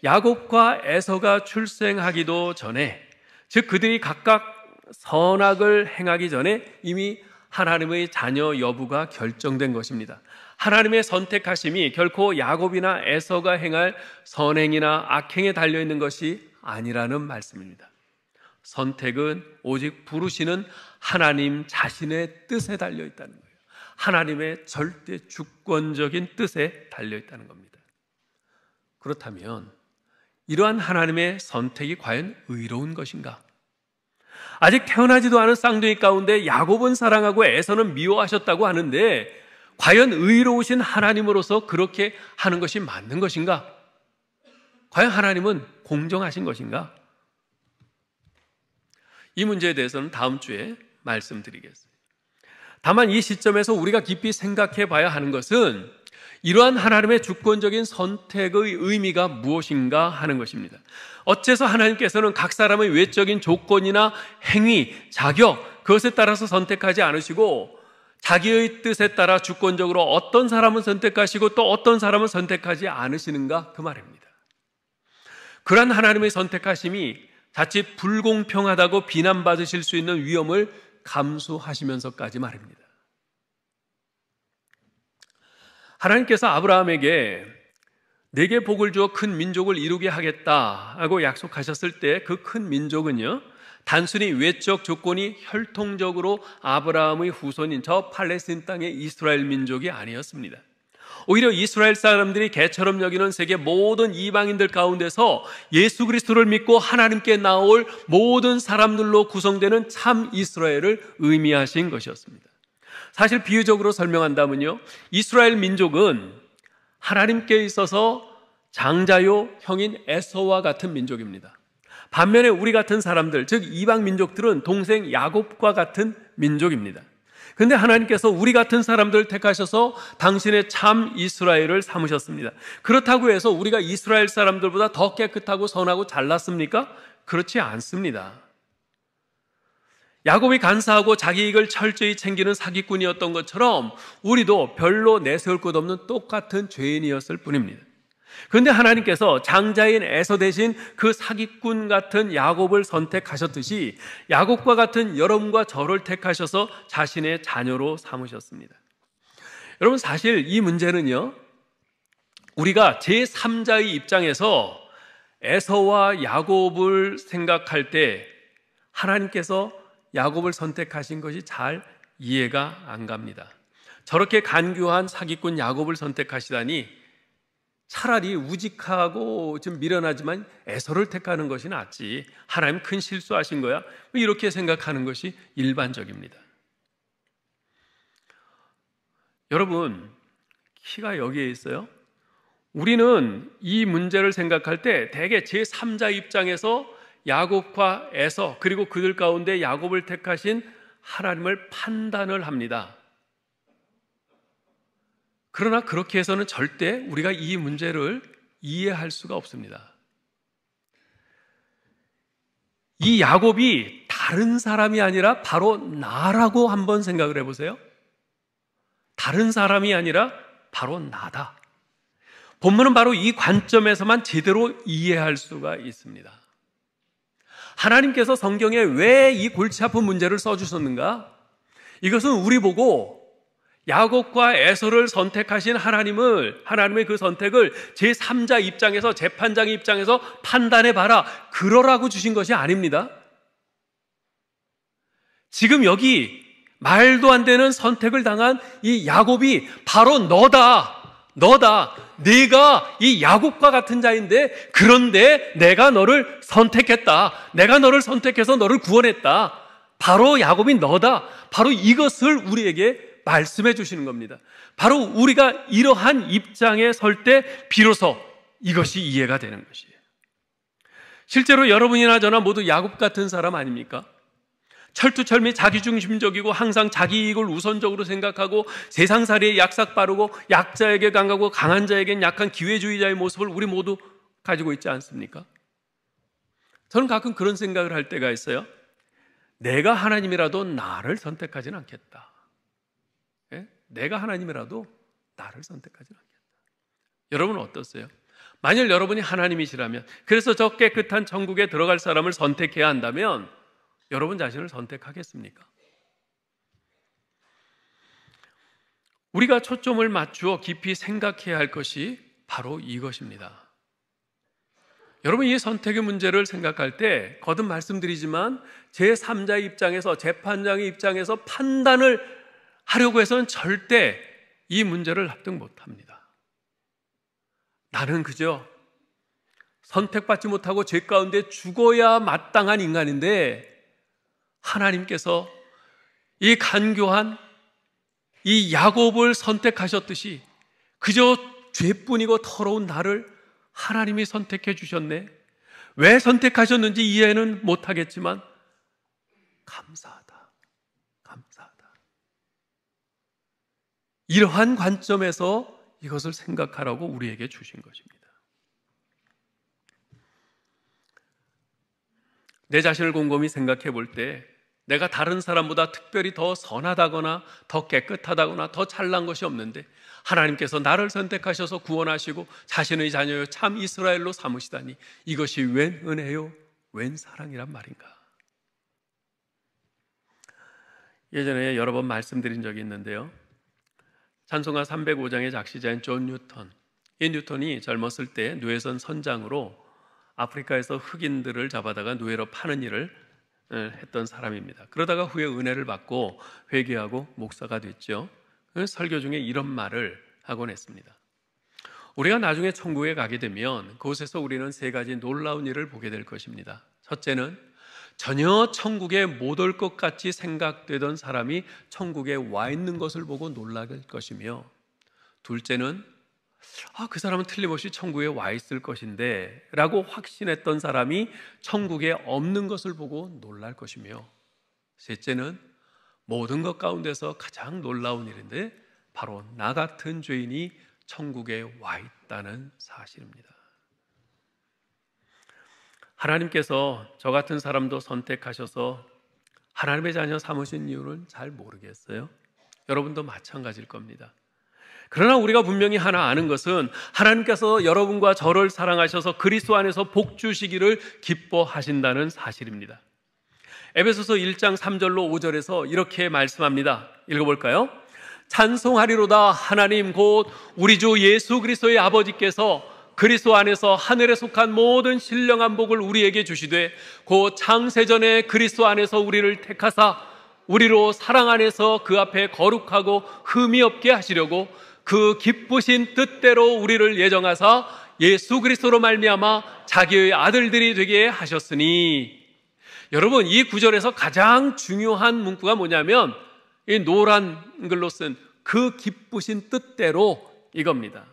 야곱과 에서가 출생하기도 전에, 즉 그들이 각각 선악을 행하기 전에 이미 하나님의 자녀 여부가 결정된 것입니다. 하나님의 선택하심이 결코 야곱이나 에서가 행할 선행이나 악행에 달려있는 것이 아니라는 말씀입니다. 선택은 오직 부르시는 하나님 자신의 뜻에 달려있다는 거예요. 하나님의 절대 주권적인 뜻에 달려있다는 겁니다. 그렇다면 이러한 하나님의 선택이 과연 의로운 것인가? 아직 태어나지도 않은 쌍둥이 가운데 야곱은 사랑하고 에서는 미워하셨다고 하는데 과연 의로우신 하나님으로서 그렇게 하는 것이 맞는 것인가? 과연 하나님은 공정하신 것인가? 이 문제에 대해서는 다음 주에 말씀드리겠습니다. 다만 이 시점에서 우리가 깊이 생각해 봐야 하는 것은 이러한 하나님의 주권적인 선택의 의미가 무엇인가 하는 것입니다. 어째서 하나님께서는 각 사람의 외적인 조건이나 행위, 자격, 그것에 따라서 선택하지 않으시고 자기의 뜻에 따라 주권적으로 어떤 사람은 선택하시고 또 어떤 사람은 선택하지 않으시는가? 그 말입니다. 그러한 하나님의 선택하심이 자칫 불공평하다고 비난받으실 수 있는 위험을 감수하시면서까지 말입니다. 하나님께서 아브라함에게 내게 복을 주어 큰 민족을 이루게 하겠다고 약속하셨을 때 그 큰 민족은요, 단순히 외적 조건이 혈통적으로 아브라함의 후손인 저 팔레스틴 땅의 이스라엘 민족이 아니었습니다. 오히려 이스라엘 사람들이 개처럼 여기는 세계 모든 이방인들 가운데서 예수 그리스도를 믿고 하나님께 나올 모든 사람들로 구성되는 참 이스라엘을 의미하신 것이었습니다. 사실 비유적으로 설명한다면요, 이스라엘 민족은 하나님께 있어서 장자요 형인 에서와 같은 민족입니다. 반면에 우리 같은 사람들, 즉 이방 민족들은 동생 야곱과 같은 민족입니다. 그런데 하나님께서 우리 같은 사람들을 택하셔서 당신의 참 이스라엘을 삼으셨습니다. 그렇다고 해서 우리가 이스라엘 사람들보다 더 깨끗하고 선하고 잘났습니까? 그렇지 않습니다. 야곱이 간사하고 자기 이익을 철저히 챙기는 사기꾼이었던 것처럼 우리도 별로 내세울 것 없는 똑같은 죄인이었을 뿐입니다. 그런데 하나님께서 장자인 에서 대신 그 사기꾼 같은 야곱을 선택하셨듯이 야곱과 같은 여러분과 저를 택하셔서 자신의 자녀로 삼으셨습니다. 여러분, 사실 이 문제는요, 우리가 제3자의 입장에서 에서와 야곱을 생각할 때 하나님께서 야곱을 선택하신 것이 잘 이해가 안 갑니다. 저렇게 간교한 사기꾼 야곱을 선택하시다니 차라리 우직하고 좀 미련하지만 에서를 택하는 것이 낫지, 하나님 큰 실수하신 거야, 이렇게 생각하는 것이 일반적입니다. 여러분, 키가 여기에 있어요. 우리는 이 문제를 생각할 때 대개 제3자 입장에서 야곱과 에서, 그리고 그들 가운데 야곱을 택하신 하나님을 판단을 합니다. 그러나 그렇게 해서는 절대 우리가 이 문제를 이해할 수가 없습니다. 이 야곱이 다른 사람이 아니라 바로 나라고 한번 생각을 해보세요. 다른 사람이 아니라 바로 나다. 본문은 바로 이 관점에서만 제대로 이해할 수가 있습니다. 하나님께서 성경에 왜 이 골치 아픈 문제를 써주셨는가? 이것은 우리 보고 야곱과 에서를 선택하신 하나님의 그 선택을 제3자 입장에서, 재판장의 입장에서 판단해봐라, 그러라고 주신 것이 아닙니다. 지금 여기 말도 안 되는 선택을 당한 이 야곱이 바로 너다. 네가 이 야곱과 같은 자인데, 그런데 내가 너를 선택했다. 내가 너를 선택해서 너를 구원했다. 바로 야곱이 너다. 바로 이것을 우리에게 말씀해 주시는 겁니다. 바로 우리가 이러한 입장에 설 때 비로소 이것이 이해가 되는 것이에요. 실제로 여러분이나 저나 모두 야곱 같은 사람 아닙니까? 철두철미 자기중심적이고 항상 자기 이익을 우선적으로 생각하고 세상살이에 약삭 빠르고 약자에게 강하고 강한 자에겐 약한 기회주의자의 모습을 우리 모두 가지고 있지 않습니까? 저는 가끔 그런 생각을 할 때가 있어요. 내가 하나님이라도 나를 선택하지는 않겠다. 내가 하나님이라도 나를 선택하지 않겠다. 여러분은 어떠세요? 만일 여러분이 하나님이시라면, 그래서 저 깨끗한 천국에 들어갈 사람을 선택해야 한다면 여러분 자신을 선택하겠습니까? 우리가 초점을 맞추어 깊이 생각해야 할 것이 바로 이것입니다. 여러분, 이 선택의 문제를 생각할 때 거듭 말씀드리지만 제3자의 입장에서, 재판장의 입장에서 판단을 하려고 해서는 절대 이 문제를 납득 못합니다. 나는 그저 선택받지 못하고 죄 가운데 죽어야 마땅한 인간인데 하나님께서 이 간교한 이 야곱을 선택하셨듯이 그저 죄뿐이고 더러운 나를 하나님이 선택해 주셨네. 왜 선택하셨는지 이해는 못하겠지만 감사하다. 감사하다. 이러한 관점에서 이것을 생각하라고 우리에게 주신 것입니다. 내 자신을 곰곰이 생각해 볼 때 내가 다른 사람보다 특별히 더 선하다거나 더 깨끗하다거나 더 잘난 것이 없는데 하나님께서 나를 선택하셔서 구원하시고 자신의 자녀여 참 이스라엘로 삼으시다니 이것이 웬 은혜요 웬 사랑이란 말인가. 예전에 여러 번 말씀드린 적이 있는데요, 찬송가 305장의 작시자인 존 뉴턴, 이 뉴턴이 젊었을 때 누에선 선장으로 아프리카에서 흑인들을 잡아다가 노예로 파는 일을 했던 사람입니다. 그러다가 후에 은혜를 받고 회개하고 목사가 됐죠. 설교 중에 이런 말을 하곤 했습니다. 우리가 나중에 천국에 가게 되면 그곳에서 우리는 세 가지 놀라운 일을 보게 될 것입니다. 첫째는 전혀 천국에 못 올 것 같이 생각되던 사람이 천국에 와 있는 것을 보고 놀랄 것이며, 둘째는 그 사람은 틀림없이 천국에 와 있을 것인데 라고 확신했던 사람이 천국에 없는 것을 보고 놀랄 것이며, 셋째는 모든 것 가운데서 가장 놀라운 일인데 바로 나 같은 죄인이 천국에 와 있다는 사실입니다. 하나님께서 저 같은 사람도 선택하셔서 하나님의 자녀 삼으신 이유는 잘 모르겠어요. 여러분도 마찬가지일 겁니다. 그러나 우리가 분명히 하나 아는 것은 하나님께서 여러분과 저를 사랑하셔서 그리스도 안에서 복 주시기를 기뻐하신다는 사실입니다. 에베소서 1장 3절로 5절에서 이렇게 말씀합니다. 읽어볼까요? 찬송하리로다 하나님 곧 우리 주 예수 그리스도의 아버지께서 그리스도 안에서 하늘에 속한 모든 신령한 복을 우리에게 주시되 곧 창세전에 그리스도 안에서 우리를 택하사 우리로 사랑 안에서 그 앞에 거룩하고 흠이 없게 하시려고 그 기쁘신 뜻대로 우리를 예정하사 예수 그리스도로 말미암아 자기의 아들들이 되게 하셨으니. 여러분, 이 구절에서 가장 중요한 문구가 뭐냐면 이 노란 글로 쓴 그 기쁘신 뜻대로 이겁니다.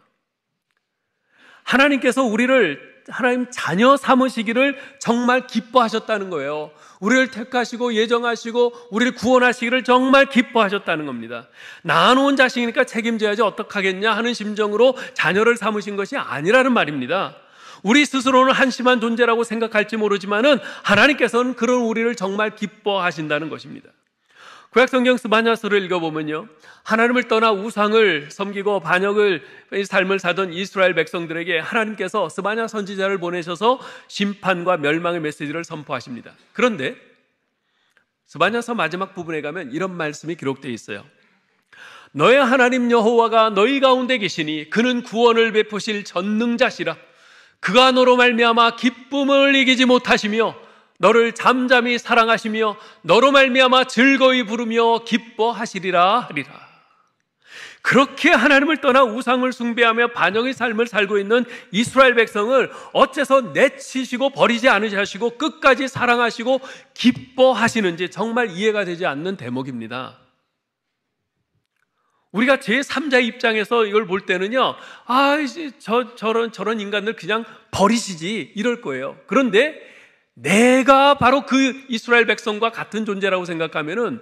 하나님께서 우리를 하나님 자녀 삼으시기를 정말 기뻐하셨다는 거예요. 우리를 택하시고 예정하시고 우리를 구원하시기를 정말 기뻐하셨다는 겁니다. 낳아놓은 자식이니까 책임져야지 어떡하겠냐 하는 심정으로 자녀를 삼으신 것이 아니라는 말입니다. 우리 스스로는 한심한 존재라고 생각할지 모르지만은 하나님께서는 그런 우리를 정말 기뻐하신다는 것입니다. 구약성경 스바냐서를 읽어보면요, 하나님을 떠나 우상을 섬기고 반역의 삶을 사던 이스라엘 백성들에게 하나님께서 스바냐 선지자를 보내셔서 심판과 멸망의 메시지를 선포하십니다. 그런데 스바냐서 마지막 부분에 가면 이런 말씀이 기록되어 있어요. 너의 하나님 여호와가 너희 가운데 계시니 그는 구원을 베푸실 전능자시라. 그가 너로 말미암아 기쁨을 이기지 못하시며 너를 잠잠히 사랑하시며 너로 말미암아 즐거이 부르며 기뻐하시리라 하리라. 그렇게 하나님을 떠나 우상을 숭배하며 반역의 삶을 살고 있는 이스라엘 백성을 어째서 내치시고 버리지 않으시고 끝까지 사랑하시고 기뻐하시는지 정말 이해가 되지 않는 대목입니다. 우리가 제3자의 입장에서 이걸 볼 때는요, 저런 인간들 그냥 버리시지 이럴 거예요. 그런데 내가 바로 그 이스라엘 백성과 같은 존재라고 생각하면은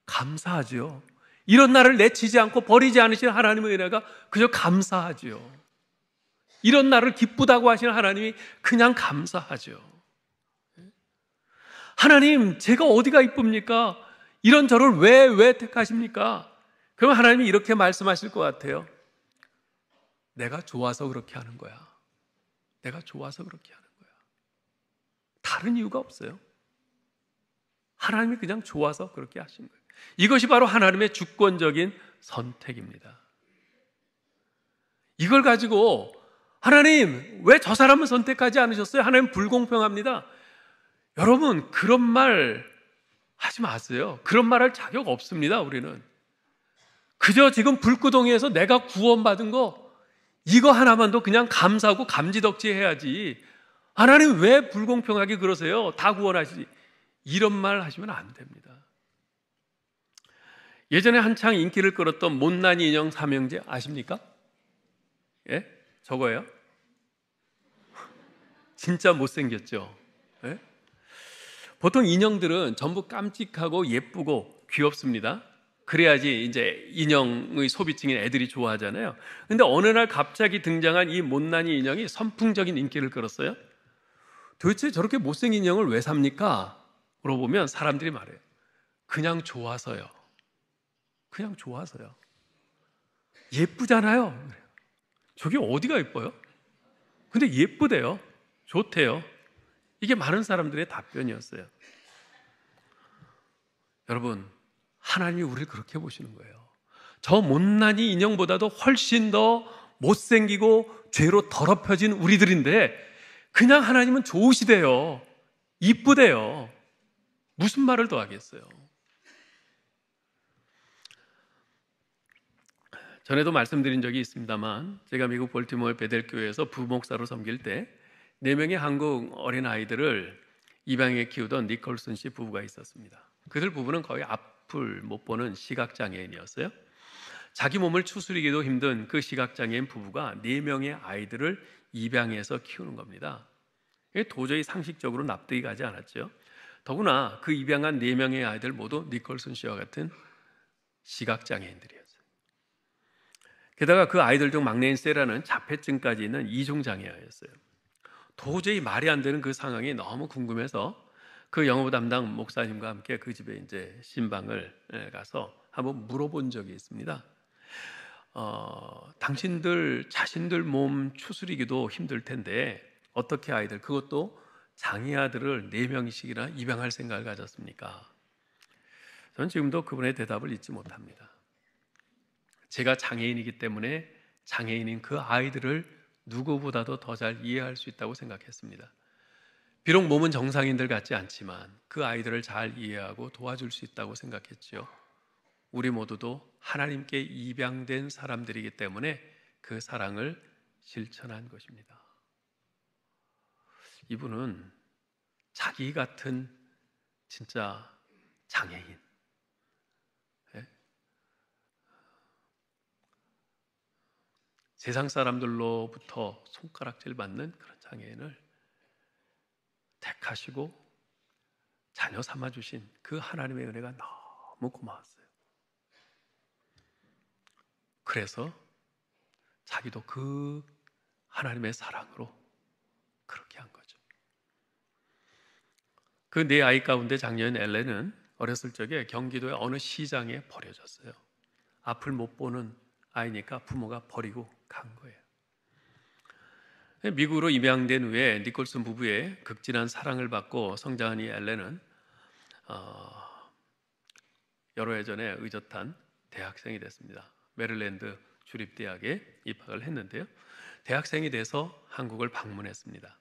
감사하죠. 이런 나를 내치지 않고 버리지 않으신 하나님의 은혜가 그저 감사하죠. 이런 나를 기쁘다고 하시는 하나님이 그냥 감사하죠. 하나님, 제가 어디가 이쁩니까? 이런 저를 왜 택하십니까? 그럼 하나님이 이렇게 말씀하실 것 같아요. 내가 좋아서 그렇게 하는 거야. 내가 좋아서 그렇게 하는 거야. 다른 이유가 없어요. 하나님이 그냥 좋아서 그렇게 하신 거예요. 이것이 바로 하나님의 주권적인 선택입니다. 이걸 가지고 하나님 왜 저 사람을 선택하지 않으셨어요? 하나님 불공평합니다. 여러분, 그런 말 하지 마세요. 그런 말 할 자격 없습니다. 우리는 그저 지금 불구덩이에서 내가 구원받은 거 이거 하나만도 그냥 감사하고 감지덕지 해야지. 하나님 왜 불공평하게 그러세요? 다 구원하시지. 이런 말 하시면 안 됩니다. 예전에 한창 인기를 끌었던 못난 인형 삼형제 아십니까? 예? 저거예요? 진짜 못생겼죠? 예? 보통 인형들은 전부 깜찍하고 예쁘고 귀엽습니다. 그래야지 이제 인형의 소비층인 애들이 좋아하잖아요. 근데 어느 날 갑자기 등장한 이 못난이 인형이 선풍적인 인기를 끌었어요. 도대체 저렇게 못생긴 인형을 왜 삽니까? 물어보면 사람들이 말해요. 그냥 좋아서요. 그냥 좋아서요. 예쁘잖아요. 저게 어디가 예뻐요? 근데 예쁘대요. 좋대요. 이게 많은 사람들의 답변이었어요. 여러분, 하나님이 우리를 그렇게 보시는 거예요. 저 못난이 인형보다도 훨씬 더 못생기고 죄로 더럽혀진 우리들인데 그냥 하나님은 좋으시대요. 이쁘대요. 무슨 말을 더 하겠어요? 전에도 말씀드린 적이 있습니다만 제가 미국 볼티모어 베델교회에서 부목사로 섬길 때 4명의 한국 어린아이들을 입양에 키우던 니콜슨 씨 부부가 있었습니다. 그들 부부는 거의 앞을 못 보는 시각장애인이었어요. 자기 몸을 추스리기도 힘든 그 시각장애인 부부가 4명의 아이들을 입양해서 키우는 겁니다. 도저히 상식적으로 납득이 가지 않았죠. 더구나 그 입양한 4명의 아이들 모두 니콜슨 씨와 같은 시각장애인들이었어요. 게다가 그 아이들 중 막내인 세라는 자폐증까지 있는 이중장애아였어요. 도저히 말이 안 되는 그 상황이 너무 궁금해서 그 영어 담당 목사님과 함께 그 집에 이제 신방을 가서 한번 물어본 적이 있습니다. 당신들 자신들 몸 추스리기도 힘들 텐데 어떻게 아이들, 그것도 장애아들을 4명씩이나 입양할 생각을 가졌습니까? 저는 지금도 그분의 대답을 잊지 못합니다. 제가 장애인이기 때문에 장애인인 그 아이들을 누구보다도 더 잘 이해할 수 있다고 생각했습니다. 비록 몸은 정상인들 같지 않지만 그 아이들을 잘 이해하고 도와줄 수 있다고 생각했지요. 우리 모두도 하나님께 입양된 사람들이기 때문에 그 사랑을 실천한 것입니다. 이분은 자기 같은 진짜 장애인, 세상 사람들로부터 손가락질 받는 그런 장애인을 택하시고 자녀 삼아주신 그 하나님의 은혜가 너무 고마웠어요. 그래서 자기도 그 하나님의 사랑으로 그렇게 한 거죠. 그 4아이 가운데 장녀인 엘렌은 어렸을 적에 경기도의 어느 시장에 버려졌어요. 앞을 못 보는 아이니까 부모가 버리고 간 거예요. 미국으로 입양된 후에 니콜슨 부부의 극진한 사랑을 받고 성장한 이 엘렌은 여러 해 전에 의젓한 대학생이 됐습니다. 메릴랜드 주립대학에 입학을 했는데요. 대학생이 돼서 한국을 방문했습니다.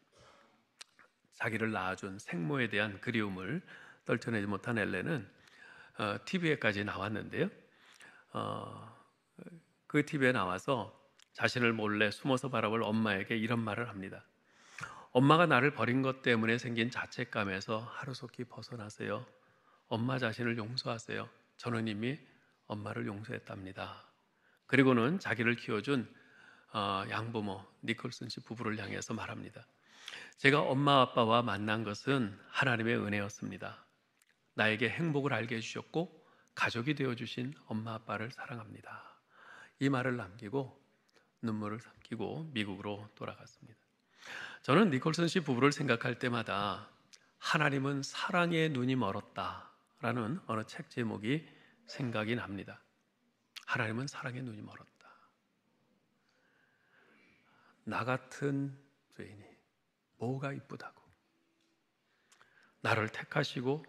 자기를 낳아준 생모에 대한 그리움을 떨쳐내지 못한 엘렌은 TV에까지 나왔는데요. 그 TV에 나와서 자신을 몰래 숨어서 바라볼 엄마에게 이런 말을 합니다. 엄마가 나를 버린 것 때문에 생긴 자책감에서 하루속히 벗어나세요. 엄마 자신을 용서하세요. 저는 이미 엄마를 용서했답니다. 그리고는 자기를 키워준 양부모 니콜슨 씨 부부를 향해서 말합니다. 제가 엄마 아빠와 만난 것은 하나님의 은혜였습니다. 나에게 행복을 알게 해주셨고 가족이 되어주신 엄마 아빠를 사랑합니다. 이 말을 남기고 눈물을 삼키고 미국으로 돌아갔습니다. 저는 니콜슨 씨 부부를 생각할 때마다 하나님은 사랑의 눈이 멀었다라는 어느 책 제목이 생각이 납니다. 하나님은 사랑의 눈이 멀었다. 나 같은 죄인이 뭐가 이쁘다고 나를 택하시고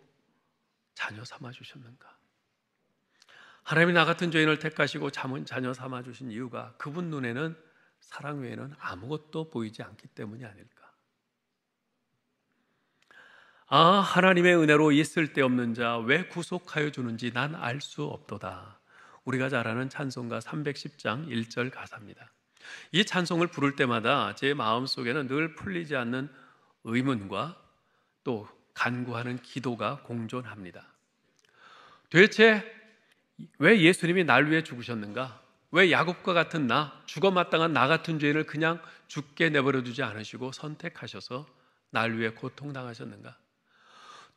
자녀 삼아 주셨는가? 하나님이 나 같은 죄인을 택하시고 자녀 삼아 주신 이유가 그분 눈에는 사랑 외에는 아무것도 보이지 않기 때문이 아닐까? 하나님의 은혜로 있을 데 없는 자 왜 구속하여 주는지 난 알 수 없도다. 우리가 잘 아는 찬송가 310장 1절 가사입니다. 이 찬송을 부를 때마다 제 마음속에는 늘 풀리지 않는 의문과 또 간구하는 기도가 공존합니다. 도대체 왜 예수님이 날 위해 죽으셨는가? 왜 야곱과 같은 나, 죽어마땅한 나 같은 죄인을 그냥 죽게 내버려 두지 않으시고 선택하셔서 날 위해 고통당하셨는가?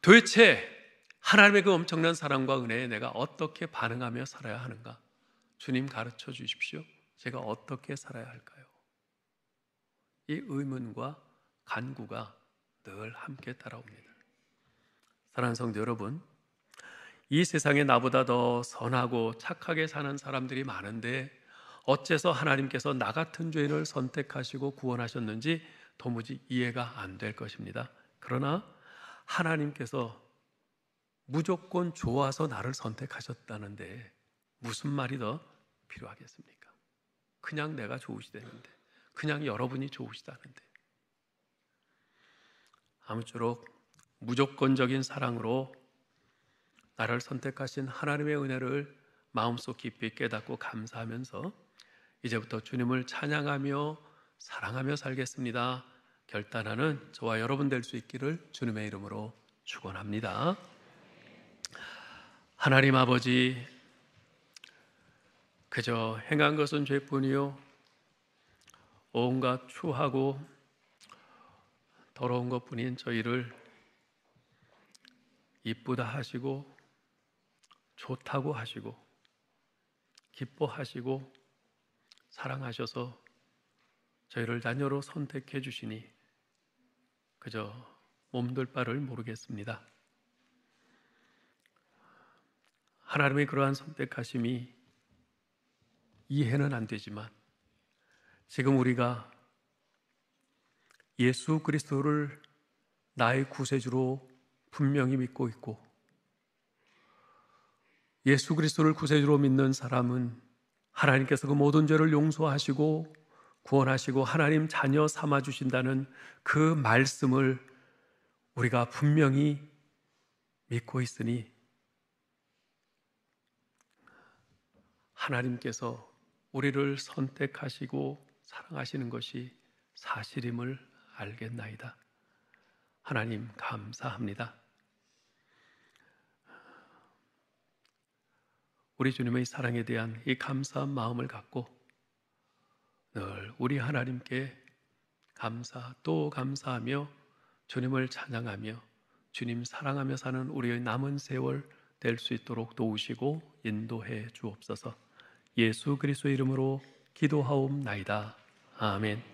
도대체 하나님의 그 엄청난 사랑과 은혜에 내가 어떻게 반응하며 살아야 하는가? 주님 가르쳐 주십시오. 제가 어떻게 살아야 할까요? 이 의문과 간구가 늘 함께 따라옵니다. 사랑하는 성도 여러분, 이 세상에 나보다 더 선하고 착하게 사는 사람들이 많은데 어째서 하나님께서 나 같은 죄인을 선택하시고 구원하셨는지 도무지 이해가 안 될 것입니다. 그러나 하나님께서 무조건 좋아서 나를 선택하셨다는데 무슨 말이 더 필요하겠습니까? 그냥 내가 좋으시다는데, 그냥 여러분이 좋으시다는데. 아무쪼록 무조건적인 사랑으로 나를 선택하신 하나님의 은혜를 마음속 깊이 깨닫고 감사하면서 이제부터 주님을 찬양하며 사랑하며 살겠습니다 결단하는 저와 여러분 될 수 있기를 주님의 이름으로 축원합니다. 하나님 아버지, 그저 행한 것은 죄뿐이요 온갖 추하고 더러운 것뿐인 저희를 이쁘다 하시고 좋다고 하시고 기뻐하시고 사랑하셔서 저희를 자녀로 선택해 주시니 그저 몸둘 바를 모르겠습니다. 하나님의 그러한 선택하심이 이해는 안 되지만 지금 우리가 예수 그리스도를 나의 구세주로 분명히 믿고 있고 예수 그리스도를 구세주로 믿는 사람은 하나님께서 그 모든 죄를 용서하시고 구원하시고 하나님 자녀 삼아주신다는 그 말씀을 우리가 분명히 믿고 있으니 하나님께서 우리를 선택하시고 사랑하시는 것이 사실임을 알겠나이다. 하나님 감사합니다. 우리 주님의 사랑에 대한 이 감사한 마음을 갖고 늘 우리 하나님께 감사 또 감사하며 주님을 찬양하며 주님 사랑하며 사는 우리의 남은 세월 될 수 있도록 도우시고 인도해 주옵소서. 예수 그리스도의 이름으로 기도하옵나이다. 아멘.